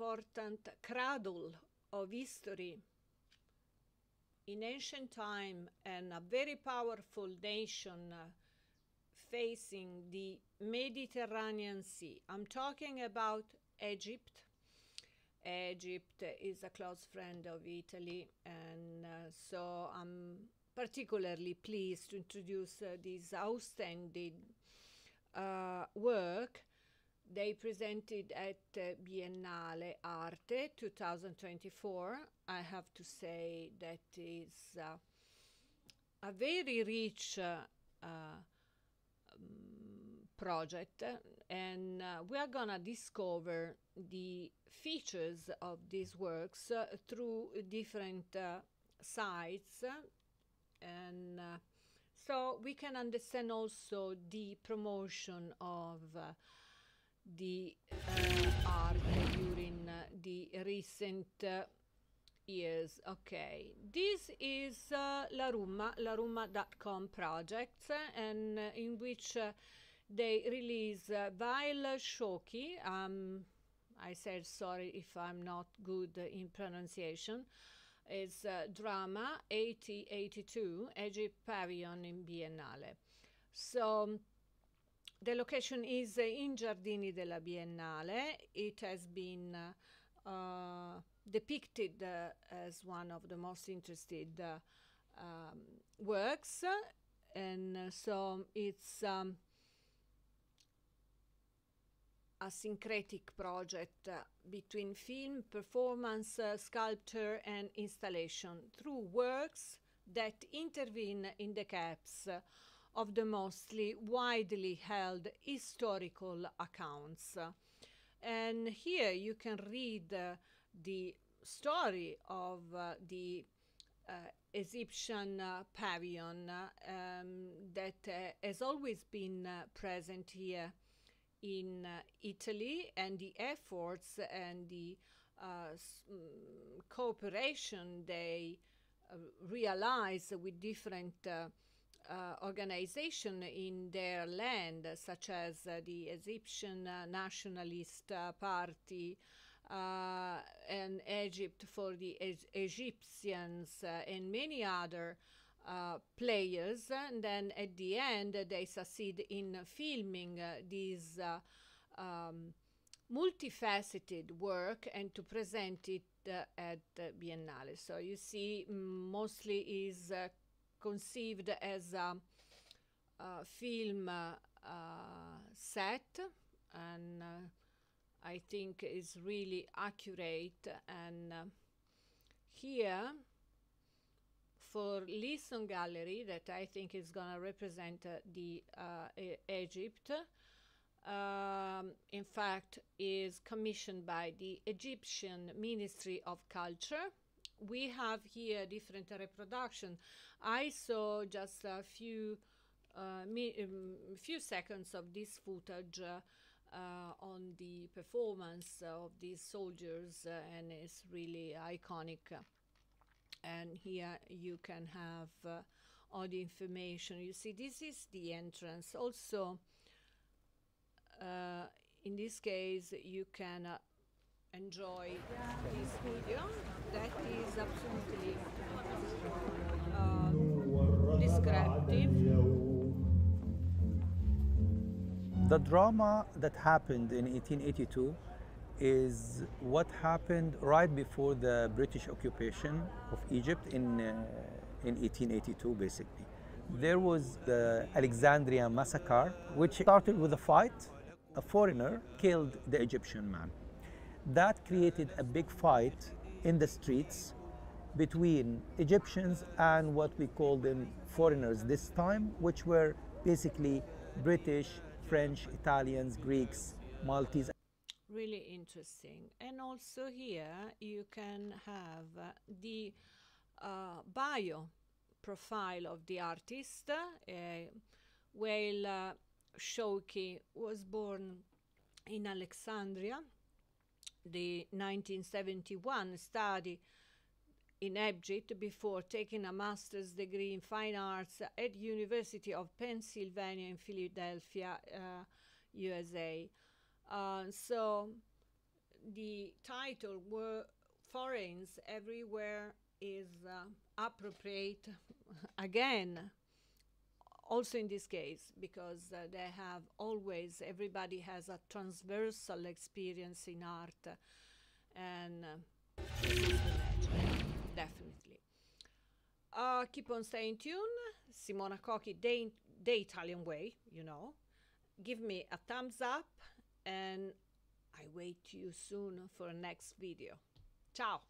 important cradle of history in ancient time and a very powerful nation facing the Mediterranean Sea. I'm talking about Egypt. Egypt is a close friend of Italy, and so I'm particularly pleased to introduce this outstanding work they presented at Biennale Arte 2024. I have to say that is a very rich project, and we are gonna discover the features of these works through different sites, and so we can understand also the promotion of the art during the recent years. Okay, this is laruma.com project, and in which they release Wael Shawky. I said sorry if I'm not good in pronunciation. It's drama 8082 Egypt Pavilion in Biennale. So the location is in Giardini della Biennale. It has been depicted as one of the most interested works, and so it's a syncretic project between film, performance, sculpture, and installation through works that intervene in the gaps of the mostly widely held historical accounts. And here you can read the story of the Egyptian pavilion that has always been present here in Italy, and the efforts and the cooperation they realize with different organizations in their land, such as the Egyptian Nationalist Party and Egypt for the Egyptians, and many other players. And then at the end they succeed in filming this multifaceted work and to present it at Biennale. So you see, mostly is conceived as a film set, and I think is really accurate. And here for Lisson Gallery, that I think is going to represent the Egypt, in fact is commissioned by the Egyptian Ministry of Culture. We have here different reproduction. I saw just a few seconds of this footage on the performance of these soldiers, and it's really iconic. And here you can have all the information. You see, this is the entrance. Also, in this case, you can enjoy this video. That is absolutely descriptive. The drama that happened in 1882 is what happened right before the British occupation of Egypt in 1882, basically. There was the Alexandria massacre, which started with a fight. A foreigner killed the Egyptian man. That created a big fight in the streets between Egyptians and what we call them foreigners this time, which were basically British, French, Italians, Greeks, Maltese. Really interesting. And also here you can have the bio profile of the artist. Wael Shawky was born in Alexandria. The 1971 study in Egypt before taking a master's degree in fine arts at University of Pennsylvania in Philadelphia, USA. So the title were foreigns everywhere is appropriate again, also in this case, because they have always, everybody has a transversal experience in art, and this is the magic, definitely. Keep on staying tuned. Simona Cochi, the Italian way, you know. Give me a thumbs up, and I wait you soon for a next video. Ciao!